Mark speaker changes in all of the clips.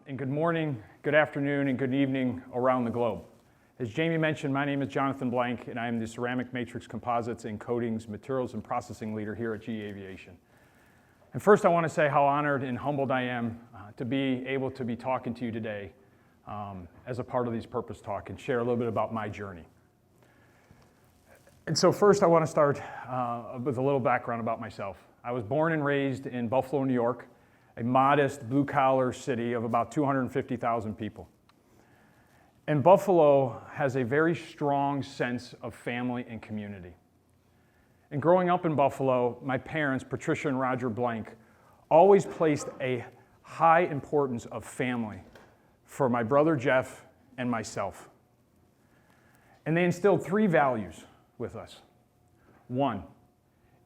Speaker 1: And good morning, good afternoon, and good evening around the globe. As Jamie mentioned, my name is Jon Blank, and I am the Ceramic Matrix Composites and Coatings Materials and Processing Leader here at GE Aviation. And first, I want to say how honored and humbled I am to be able to be talking to you today as a part of these Purpose Talk and share a little bit about my journey. And so first, I want to start with a little background about myself. I was born and raised in Buffalo, New York, a modest blue-collar city of about 250,000 people. And Buffalo has a very strong sense of family and community. And growing up in Buffalo, my parents, Patricia and Roger Blank, always placed a high importance of family for my brother Jeff and myself. And they instilled three values with us. One,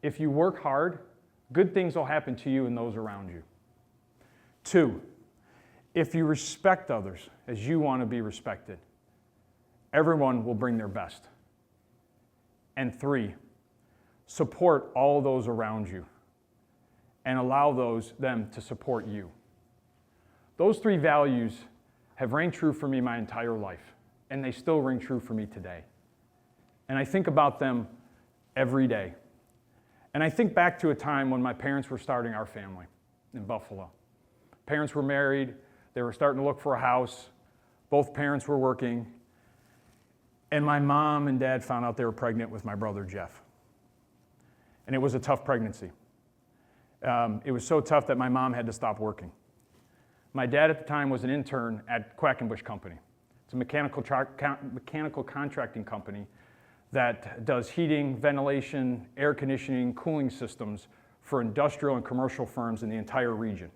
Speaker 1: if you work hard, good things will happen to you and those around you. Two, if you respect others as you want to be respected, everyone will bring their best. And three, support all those around you and allow them to support you. Those three values have rang true for me my entire life, and they still ring true for me today. And I think about them every day. And I think back to a time when my parents were starting our family in Buffalo. Parents were married, they were starting to look for a house, both parents were working, and my mom and dad found out they were pregnant with my brother Jeff. And it was a tough pregnancy. It was so tough that my mom had to stop working. My dad at the time was an intern at Quackenbush Company. It's a mechanical contracting company that does heating, ventilation, air conditioning, cooling systems for industrial and commercial firms in the entire region.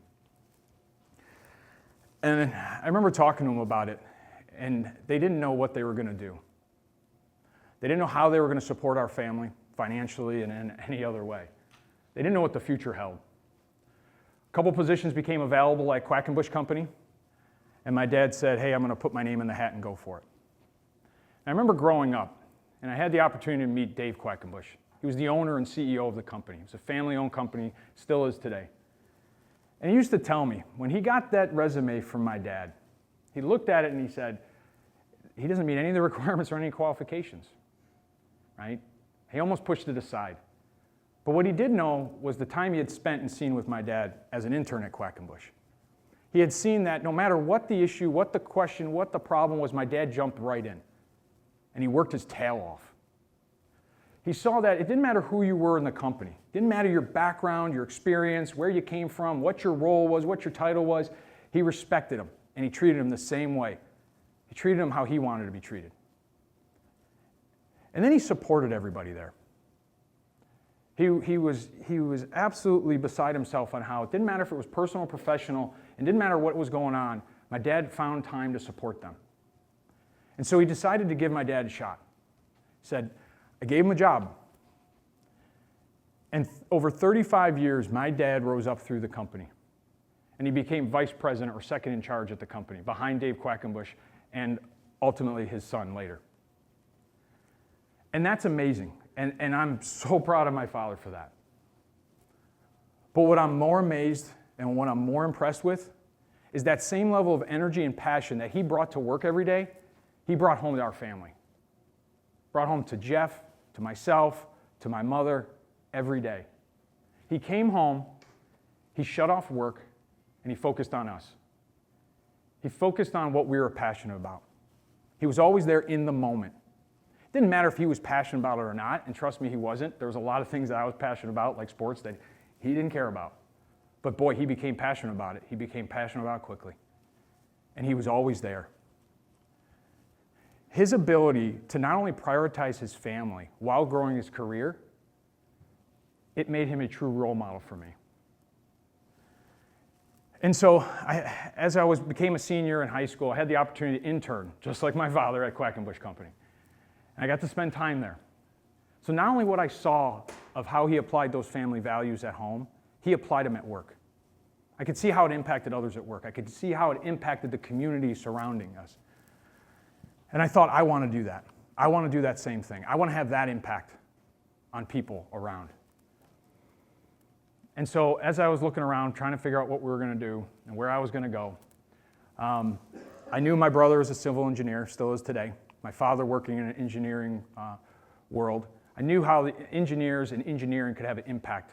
Speaker 1: And I remember talking to them about it, and they didn't know what they were going to do. They didn't know how they were going to support our family financially and in any other way. They didn't know what the future held. A couple positions became available at Quackenbush Company, and my dad said, hey, I'm going to put my name in the hat and go for it. And I remember growing up, and I had the opportunity to meet Dave Quackenbush. He was the owner and CEO of the company. It was a family-owned company, still is today. And he used to tell me, when he got that resume from my dad, he looked at it and he said, he doesn't meet any of the requirements or any qualifications, right? He almost pushed it aside. But what he did know was the time he had spent and seen with my dad as an intern at Quackenbush. He had seen that no matter what the issue, what the question, what the problem was, my dad jumped right in. And he worked his tail off. He saw that it didn't matter who you were in the company. It didn't matter your background, your experience, where you came from, what your role was, what your title was. He respected him, and he treated him the same way. He treated him how he wanted to be treated. And then he supported everybody there. He was absolutely beside himself on how it didn't matter if it was personal or professional, and didn't matter what was going on, my dad found time to support them. And so he decided to give my dad a shot. He said, I gave him a job. And over 35 years, my dad rose up through the company. And he became vice president or second in charge at the company, behind Dave Quackenbush and ultimately his son later. And that's amazing. And I'm so proud of my father for that. But what I'm more amazed and what I'm more impressed with is that same level of energy and passion that he brought to work every day, he brought home to our family. Brought home to Jeff, to myself, to my mother, every day. He came home, he shut off work, and he focused on us. He focused on what we were passionate about. He was always there in the moment. It didn't matter if he was passionate about it or not, and trust me, he wasn't. There was a lot of things that I was passionate about, like sports, that he didn't care about. But boy, he became passionate about it. He became passionate about it quickly. And he was always there. His ability to not only prioritize his family while growing his career, it made him a true role model for me. And so, as I became a senior in high school, I had the opportunity to intern, just like my father at Quackenbush Company. And I got to spend time there. So not only what I saw of how he applied those family values at home, he applied them at work. I could see how it impacted others at work. I could see how it impacted the community surrounding us. And I thought, I want to do that. I want to do that same thing. I want to have that impact on people around. And so as I was looking around, trying to figure out what we were going to do and where I was going to go, I knew my brother was a civil engineer, still is today. My father working in an engineering world. I knew how the engineers and engineering could have an impact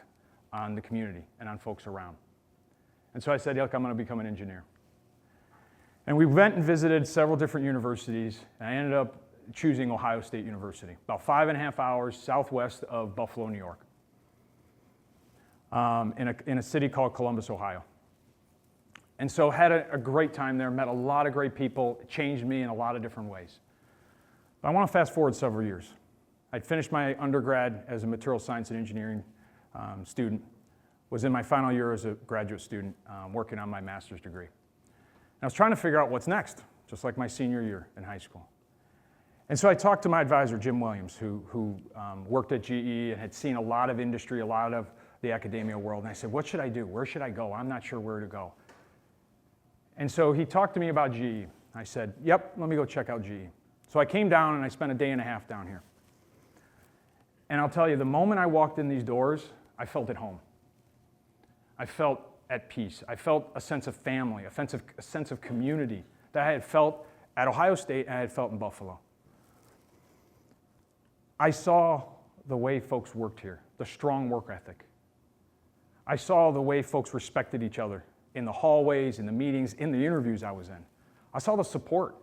Speaker 1: on the community and on folks around. And so I said, look, I'm going to become an engineer. And we went and visited several different universities, and I ended up choosing Ohio State University, about 5.5 hours southwest of Buffalo, New York, in a city called Columbus, Ohio. And so had a great time there, met a lot of great people. It changed me in a lot of different ways. But I want to fast forward several years. I'd finished my undergrad as a material science and engineering student, was in my final year as a graduate student working on my master's degree. And I was trying to figure out what's next, just like my senior year in high school. And so I talked to my advisor, Jim Williams, who worked at GE and had seen a lot of industry, a lot of the academia world. And I said, what should I do? Where should I go? I'm not sure where to go. And so he talked to me about GE. I said, yep, let me go check out GE. So I came down and I spent a day and a half down here. And I'll tell you, the moment I walked in these doors, I felt at home. I felt at peace. I felt a sense of family, a sense of community that I had felt at Ohio State and I had felt in Buffalo. I saw the way folks worked here, the strong work ethic. I saw the way folks respected each other in the hallways, in the meetings, in the interviews I was in. I saw the support.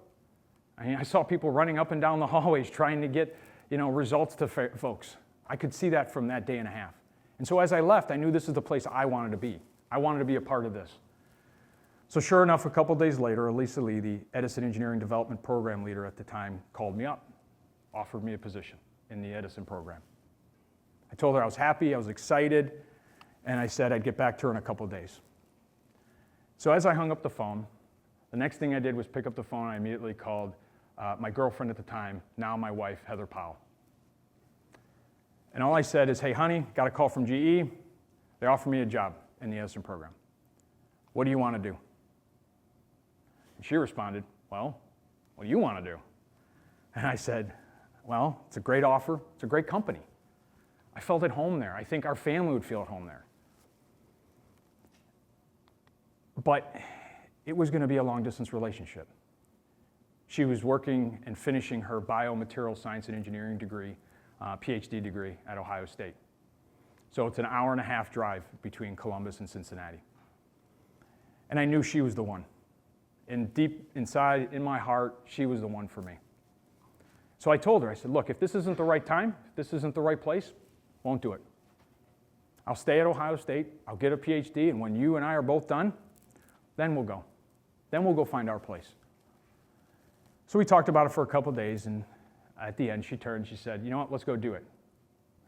Speaker 1: I saw people running up and down the hallways trying to get, results to folks. I could see that from that day and a half. And so as I left, I knew this is the place I wanted to be. I wanted to be a part of this. So sure enough, a couple days later, Elisa Lee, the Edison Engineering Development Program leader at the time, called me up, offered me a position in the Edison program. I told her I was happy, I was excited, and I said I'd get back to her in a couple days. So as I hung up the phone, the next thing I did was pick up the phone and I immediately called my girlfriend at the time, now my wife, Heather Powell. And all I said is, hey, honey, got a call from GE. They offered me a job in the Edison program. What do you want to do? And she responded, well, what do you want to do? And I said, well, it's a great offer. It's a great company. I felt at home there. I think our family would feel at home there. But it was going to be a long-distance relationship. She was working and finishing her biomaterial science and engineering degree, PhD degree at Ohio State. So it's an hour-and-a-half drive between Columbus and Cincinnati. And I knew she was the one. And deep inside, in my heart, she was the one for me. So I told her, I said, look, if this isn't the right time, if this isn't the right place, won't do it. I'll stay at Ohio State, I'll get a PhD, and when you and I are both done, then we'll go. Then we'll go find our place. So we talked about it for a couple days, and at the end, she turned, she said, you know what, let's go do it.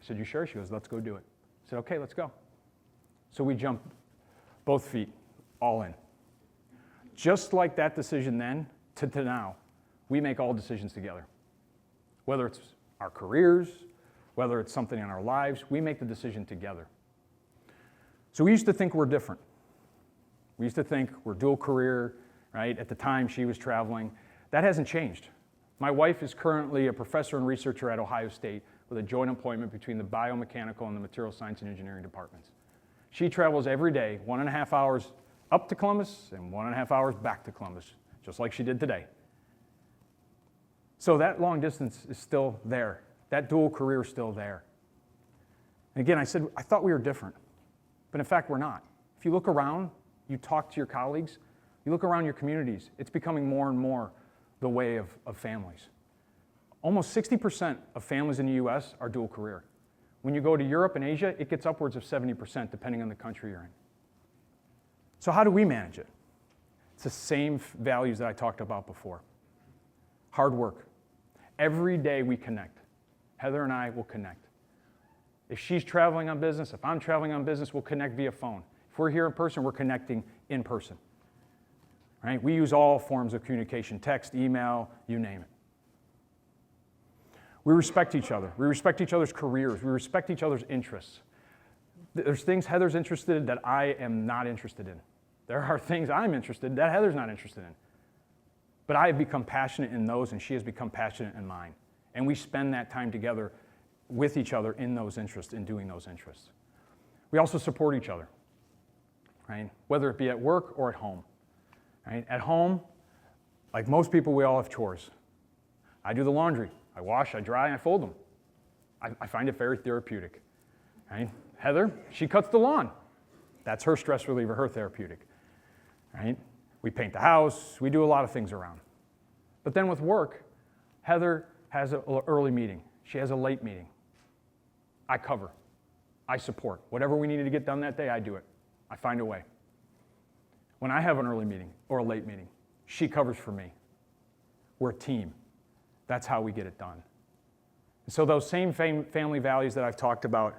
Speaker 1: I said, you sure? She goes, let's go do it. I said, okay, let's go. So we jumped both feet, all in. Just like that decision then to now, we make all decisions together. Whether it's our careers, whether it's something in our lives, we make the decision together. So we used to think we're different. We used to think we're dual career, right? At the time she was traveling. That hasn't changed. My wife is currently a professor and researcher at Ohio State with a joint appointment between the biomechanical and the material science and engineering departments. She travels every day, 1.5 hours up to Columbus and 1.5 hours back to Columbus, just like she did today. So that long distance is still there. That dual career is still there. And again, I said, I thought we were different. But in fact, we're not. If you look around, you talk to your colleagues, you look around your communities, it's becoming more and more the way of families. Almost 60% of families in the US are dual career. When you go to Europe and Asia, it gets upwards of 70%, depending on the country you're in. So how do we manage it? It's the same values that I talked about before. Hard work. Every day we connect. Heather and I will connect. If she's traveling on business, if I'm traveling on business, we'll connect via phone. If we're here in person, we're connecting in person. Right? We use all forms of communication, text, email, you name it. We respect each other. We respect each other's careers. We respect each other's interests. There's things Heather's interested in that I am not interested in. There are things I'm interested in that Heather's not interested in. But I have become passionate in those, and she has become passionate in mine. And we spend that time together with each other in those interests, in doing those interests. We also support each other, right? Whether it be at work or at home. right? At home, like most people, we all have chores. I do the laundry. I wash, I dry, and I fold them. I find it very therapeutic, right? Heather, she cuts the lawn. That's her stress reliever, her therapeutic, right? We paint the house. We do a lot of things around. But then with work, Heather has an early meeting. She has a late meeting. I cover. I support. Whatever we needed to get done that day, I do it. I find a way. When I have an early meeting or a late meeting, she covers for me. We're a team. That's how we get it done. And so those same family values that I've talked about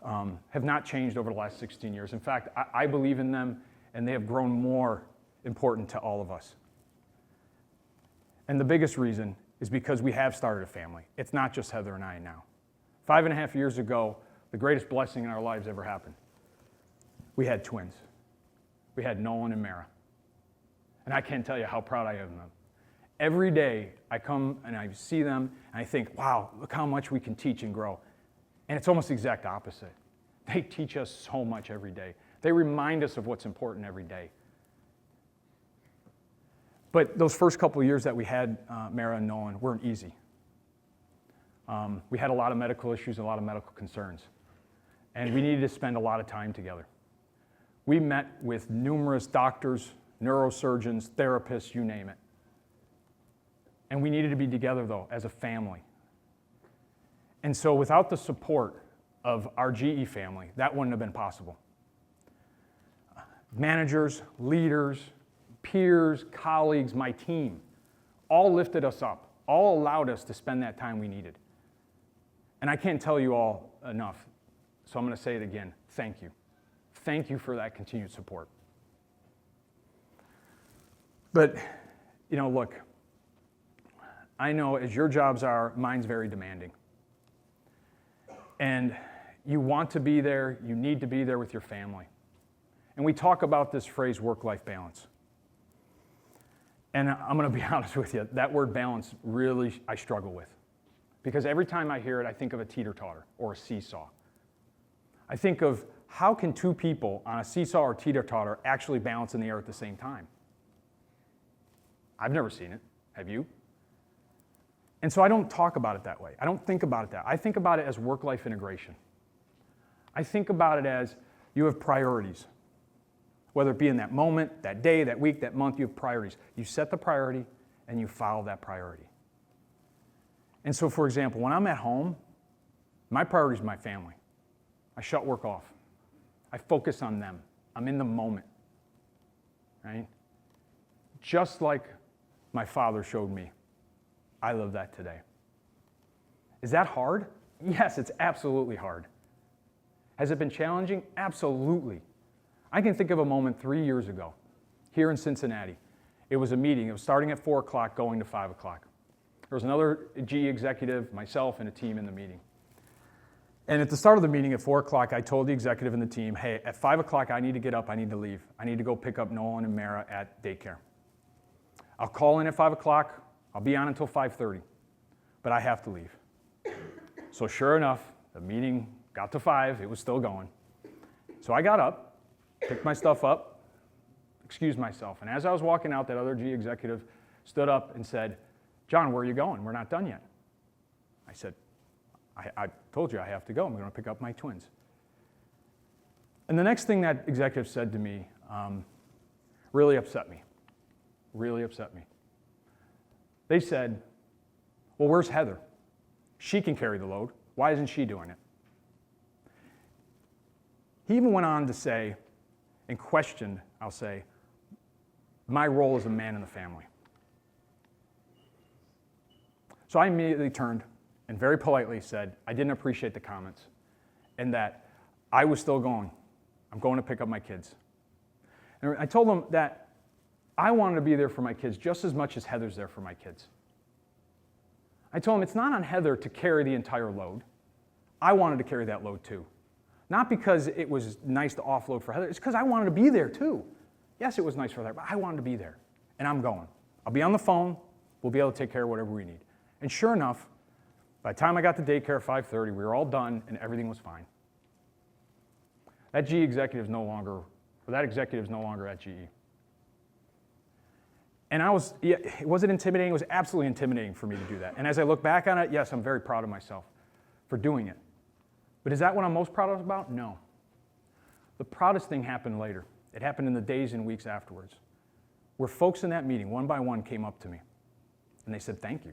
Speaker 1: have not changed over the last 16 years. In fact, I believe in them, and they have grown more important to all of us. And the biggest reason is because we have started a family. It's not just Heather and I now. 5.5 years ago, the greatest blessing in our lives ever happened. We had twins. We had Nolan and Mara. And I can't tell you how proud I am of them. Every day I come and I see them and I think, wow, look how much we can teach and grow. And it's almost the exact opposite. They teach us so much every day. They remind us of what's important every day. But those first couple of years that we had Mara and Nolan weren't easy. We had a lot of medical issues, a lot of medical concerns. And we needed to spend a lot of time together. We met with numerous doctors, neurosurgeons, therapists, you name it. And we needed to be together, though, as a family. And so without the support of our GE family, that wouldn't have been possible. Managers, leaders, peers, colleagues, my team, all lifted us up, all allowed us to spend that time we needed. And I can't tell you all enough, so I'm going to say it again. Thank you. Thank you for that continued support. But, look, I know as your jobs are, mine's very demanding. And you want to be there, you need to be there with your family. And we talk about this phrase, work-life balance. And I'm going to be honest with you, that word balance really I struggle with. Because every time I hear it, I think of a teeter-totter or a seesaw. I think of how can two people on a seesaw or teeter-totter actually balance in the air at the same time? I've never seen it. Have you? And so I don't talk about it that way. I don't think about it that way. I think about it as work-life integration. I think about it as you have priorities. Whether it be in that moment, that day, that week, that month, you have priorities. You set the priority and you follow that priority. And so, for example, when I'm at home, my priority is my family. I shut work off. I focus on them. I'm in the moment, right? Just like my father showed me. I live that today. Is that hard? Yes, it's absolutely hard. Has it been challenging? Absolutely. I can think of a moment 3 years ago here in Cincinnati. It was a meeting. It was starting at 4 o'clock, going to 5 o'clock. There was another GE executive, myself, and a team in the meeting. And at the start of the meeting at 4 o'clock, I told the executive and the team, hey, at 5 o'clock, I need to get up, I need to leave. I need to go pick up Nolan and Mara at daycare. I'll call in at 5 o'clock, I'll be on until 5:30, but I have to leave. So sure enough, the meeting got to 5, it was still going. So I got up, picked my stuff up, excused myself, and as I was walking out, that other GE executive stood up and said, John, where are you going? We're not done yet. I said, I told you I have to go. I'm going to pick up my twins. And the next thing that executive said to me really upset me. Really upset me. They said, well, where's Heather? She can carry the load. Why isn't she doing it? He even went on to say, and questioned, I'll say, my role as a man in the family. So I immediately turned and very politely said I didn't appreciate the comments and that I was still going. I'm going to pick up my kids. And I told them that I wanted to be there for my kids just as much as Heather's there for my kids. I told them it's not on Heather to carry the entire load. I wanted to carry that load too. Not because it was nice to offload for Heather, it's because I wanted to be there too. Yes, it was nice for Heather, but I wanted to be there. And I'm going. I'll be on the phone, we'll be able to take care of whatever we need. And sure enough, by the time I got to daycare at 5:30, we were all done and everything was fine. That executive's no longer at GE. And it wasn't intimidating, it was absolutely intimidating for me to do that. And as I look back on it, yes, I'm very proud of myself for doing it. But is that what I'm most proud of about? No. The proudest thing happened later. It happened in the days and weeks afterwards, where folks in that meeting, one by one, came up to me, and they said, thank you.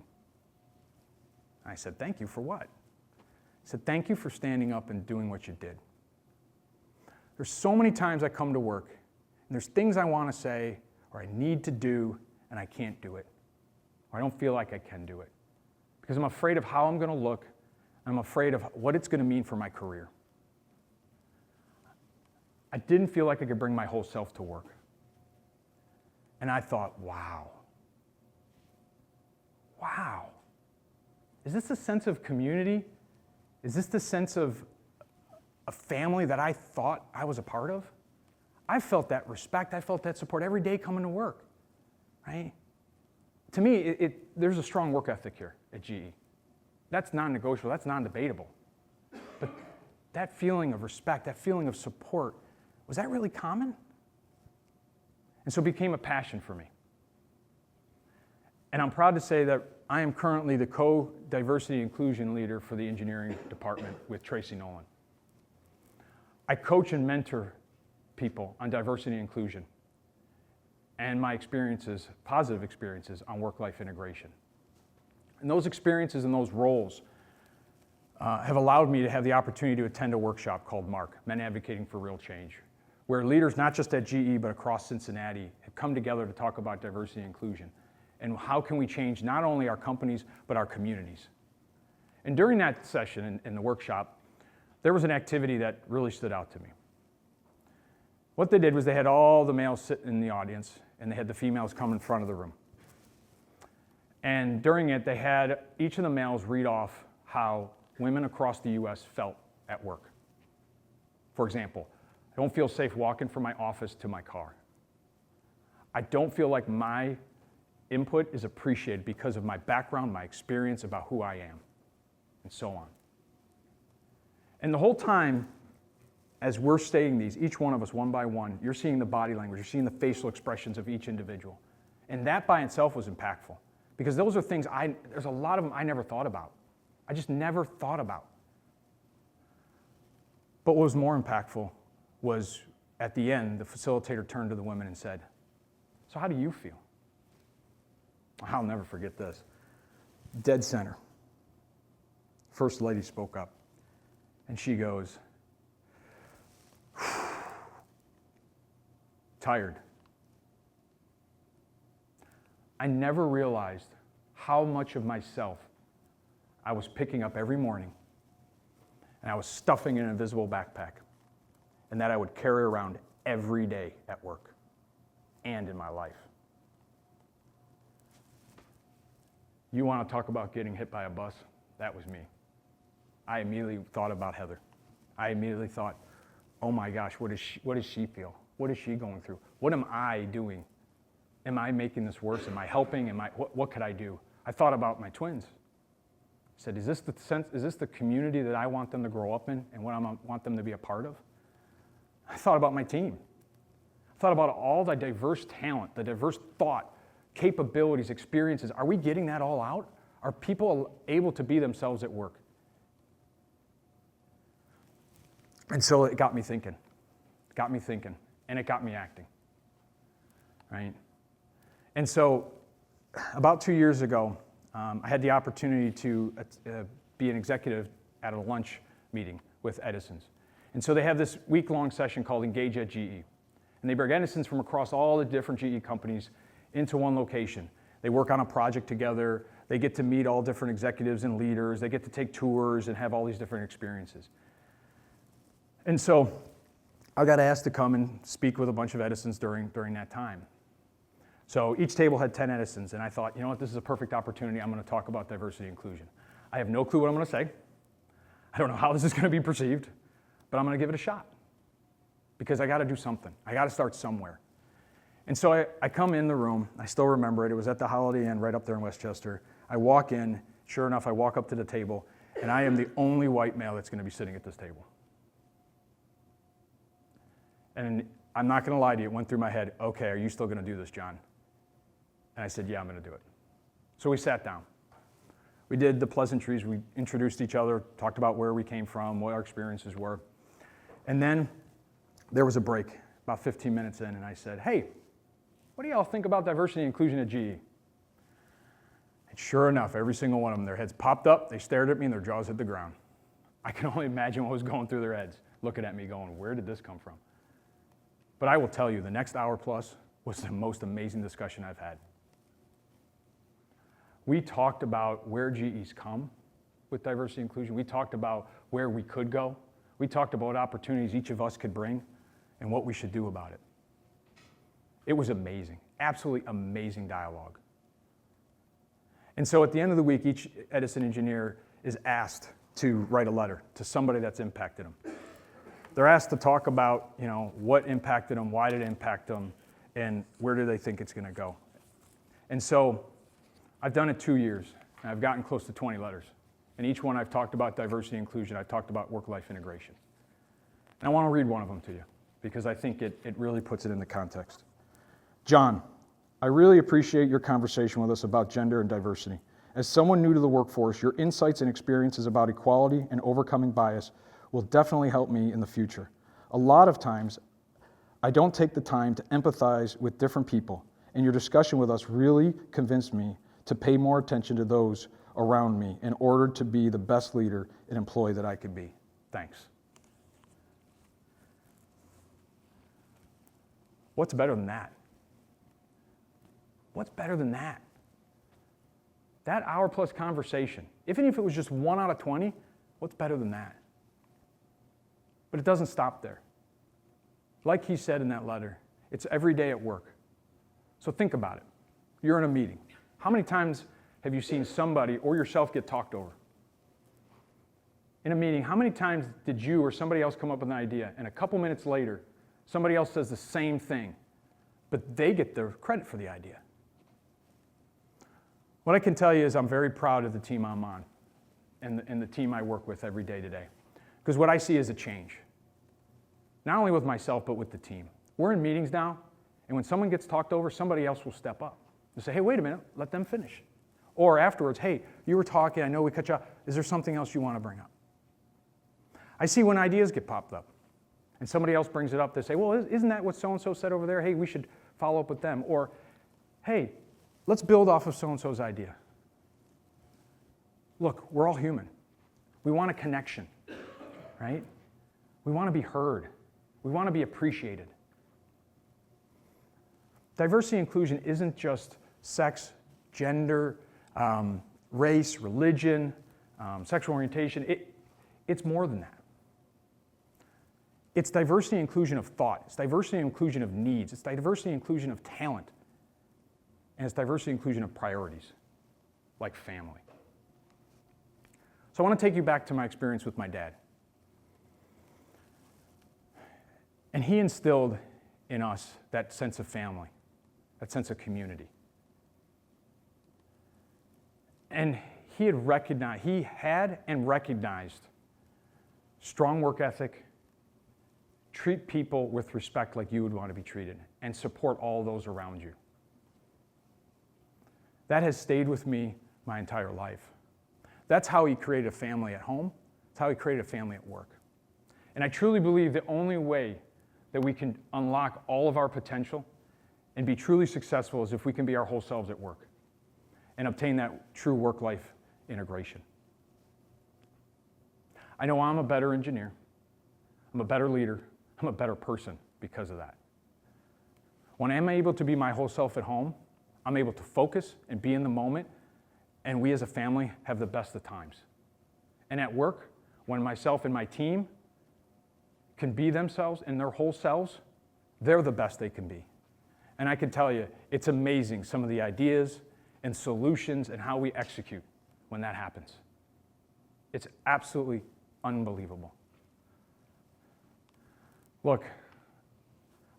Speaker 1: I said, thank you for what? I said, thank you for standing up and doing what you did. There's so many times I come to work, and there's things I want to say, or I need to do, and I can't do it. Or I don't feel like I can do it. Because I'm afraid of how I'm going to look, and I'm afraid of what it's going to mean for my career. I didn't feel like I could bring my whole self to work. And I thought, wow. Wow. Is this a sense of community? Is this the sense of a family that I thought I was a part of? I felt that respect. I felt that support every day coming to work, right? To me, there's a strong work ethic here at GE. That's non-negotiable. That's non-debatable. But that feeling of respect, that feeling of support, was that really common? And so it became a passion for me. And I'm proud to say that I am currently the co-diversity inclusion leader for the engineering department with Tracy Nolan. I coach and mentor people on diversity and inclusion and my experiences, positive experiences, on work-life integration. And those experiences and those roles have allowed me to have the opportunity to attend a workshop called MARC, Men Advocating for Real Change, where leaders, not just at GE, but across Cincinnati, have come together to talk about diversity and inclusion and how can we change not only our companies, but our communities. And during that session in the workshop, there was an activity that really stood out to me. What they did was they had all the males sit in the audience, and they had the females come in front of the room. And during it, they had each of the males read off how women across the U.S. felt at work. For example, I don't feel safe walking from my office to my car. I don't feel like my input is appreciated because of my background, my experience about who I am, and so on. And the whole time, as we're stating these, each one of us, one by one, you're seeing the body language, you're seeing the facial expressions of each individual. And that by itself was impactful. Because those are things there's a lot of them I never thought about. I just never thought about. But what was more impactful was at the end, the facilitator turned to the women and said, so how do you feel? I'll never forget this. Dead center. First lady spoke up, and she goes, tired. I never realized how much of myself I was picking up every morning, and I was stuffing in an invisible backpack, and that I would carry around every day at work and in my life. You want to talk about getting hit by a bus? That was me. I immediately thought about Heather. I immediately thought, oh my gosh, what does she feel? What is she going through? What am I doing? Am I making this worse? Am I helping? What could I do? I thought about my twins. I said, is this the community that I want them to grow up in and what I want them to be a part of? I thought about my team. I thought about all the diverse talent, the diverse thought, capabilities, experiences. Are we getting that all out? Are people able to be themselves at work? And so it got me thinking. And it got me acting, right? And so about 2 years ago, I had the opportunity to be an executive at a lunch meeting with Edison's. And so they have this week-long session called Engage at GE. And they bring Edison's from across all the different GE companies into one location. They work on a project together. They get to meet all different executives and leaders. They get to take tours and have all these different experiences. And so I got asked to come and speak with a bunch of Edison's during that time. So each table had 10 Edison's, and I thought, you know what, this is a perfect opportunity. I'm going to talk about diversity and inclusion. I have no clue what I'm going to say. I don't know how this is going to be perceived, but I'm going to give it a shot because I got to do something. I got to start somewhere. And so I come in the room. I still remember it. It was at the Holiday Inn right up there in Westchester. I walk in. Sure enough, I walk up to the table, and I am the only white male that's going to be sitting at this table. And I'm not going to lie to you, it went through my head, okay, are you still going to do this, John? And I said, yeah, I'm going to do it. So we sat down. We did the pleasantries. We introduced each other, talked about where we came from, what our experiences were. And then there was a break, about 15 minutes in, and I said, hey, what do y'all think about diversity and inclusion at GE? And sure enough, every single one of them, their heads popped up, they stared at me, and their jaws hit the ground. I can only imagine what was going through their heads, looking at me going, where did this come from? But I will tell you, the next hour plus was the most amazing discussion I've had. We talked about where GE's come with diversity and inclusion. We talked about where we could go. We talked about opportunities each of us could bring and what we should do about it. It was amazing, absolutely amazing dialogue. And so at the end of the week, each Edison engineer is asked to write a letter to somebody that's impacted them. They're asked to talk about, what impacted them, why did it impact them, and where do they think it's going to go. And so I've done it 2 years, and I've gotten close to 20 letters. And each one I've talked about diversity and inclusion, I've talked about work-life integration. And I want to read one of them to you, because I think it really puts it into context. John, I really appreciate your conversation with us about gender and diversity. As someone new to the workforce, your insights and experiences about equality and overcoming bias will definitely help me in the future. A lot of times, I don't take the time to empathize with different people, and your discussion with us really convinced me to pay more attention to those around me in order to be the best leader and employee that I could be. Thanks. What's better than that? What's better than that? That hour plus conversation, even if it was just 1 out of 20, what's better than that? But it doesn't stop there. Like he said in that letter, it's every day at work. So think about it. You're in a meeting. How many times have you seen somebody or yourself get talked over? In a meeting, how many times did you or somebody else come up with an idea, and a couple minutes later, somebody else says the same thing, but they get the credit for the idea? What I can tell you is I'm very proud of the team I'm on and the team I work with every day today. Because what I see is a change. Not only with myself, but with the team. We're in meetings now, and when someone gets talked over, somebody else will step up and say, hey, wait a minute, let them finish. Or afterwards, hey, you were talking, I know we cut you off. Is there something else you want to bring up? I see when ideas get popped up, and somebody else brings it up, they say, well, isn't that what so-and-so said over there? Hey, we should follow up with them. Or, hey, let's build off of so-and-so's idea. Look, we're all human. We want a connection, right? We want to be heard. We want to be appreciated. Diversity and inclusion isn't just sex, gender, race, religion, sexual orientation. It's more than that. It's diversity and inclusion of thought. It's diversity and inclusion of needs. It's diversity and inclusion of talent. And it's diversity and inclusion of priorities, like family. So I want to take you back to my experience with my dad. And he instilled in us that sense of family, that sense of community. And he had and recognized strong work ethic, treat people with respect like you would want to be treated, and support all those around you. That has stayed with me my entire life. That's how he created a family at home. That's how he created a family at work. And I truly believe the only way that we can unlock all of our potential and be truly successful is if we can be our whole selves at work and obtain that true work-life integration. I know I'm a better engineer, I'm a better leader, I'm a better person because of that. When I'm able to be my whole self at home, I'm able to focus and be in the moment, and we as a family have the best of times. And at work, when myself and my team can be themselves and their whole selves, they're the best they can be. And I can tell you, it's amazing some of the ideas and solutions and how we execute when that happens. It's absolutely unbelievable. Look,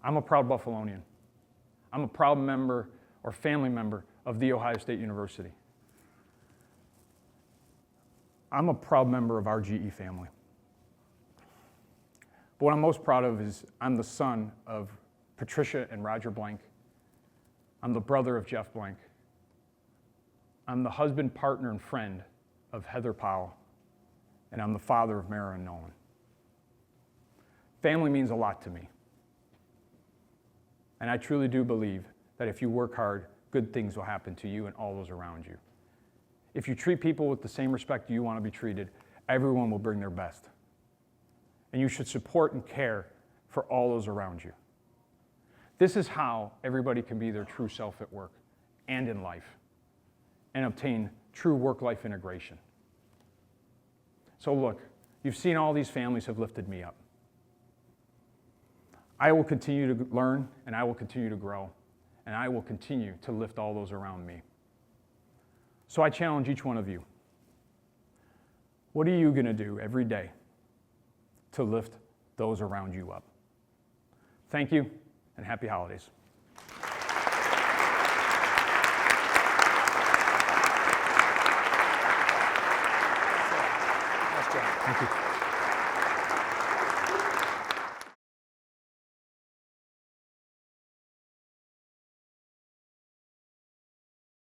Speaker 1: I'm a proud Buffalonian. I'm a proud member or family member of The Ohio State University. I'm a proud member of our GE family. But what I'm most proud of is I'm the son of Patricia and Roger Blank. I'm the brother of Jeff Blank. I'm the husband, partner, and friend of Heather Powell, and I'm the father of Mara and Nolan. Family means a lot to me. And I truly do believe that if you work hard, good things will happen to you and all those around you. If you treat people with the same respect you want to be treated, everyone will bring their best. And you should support and care for all those around you. This is how everybody can be their true self at work and in life and obtain true work-life integration. So look, you've seen all these families have lifted me up. I will continue to learn, and I will continue to grow, and I will continue to lift all those around me. So I challenge each one of you. What are you going to do every day to lift those around you up? Thank you, and happy holidays. Thank you.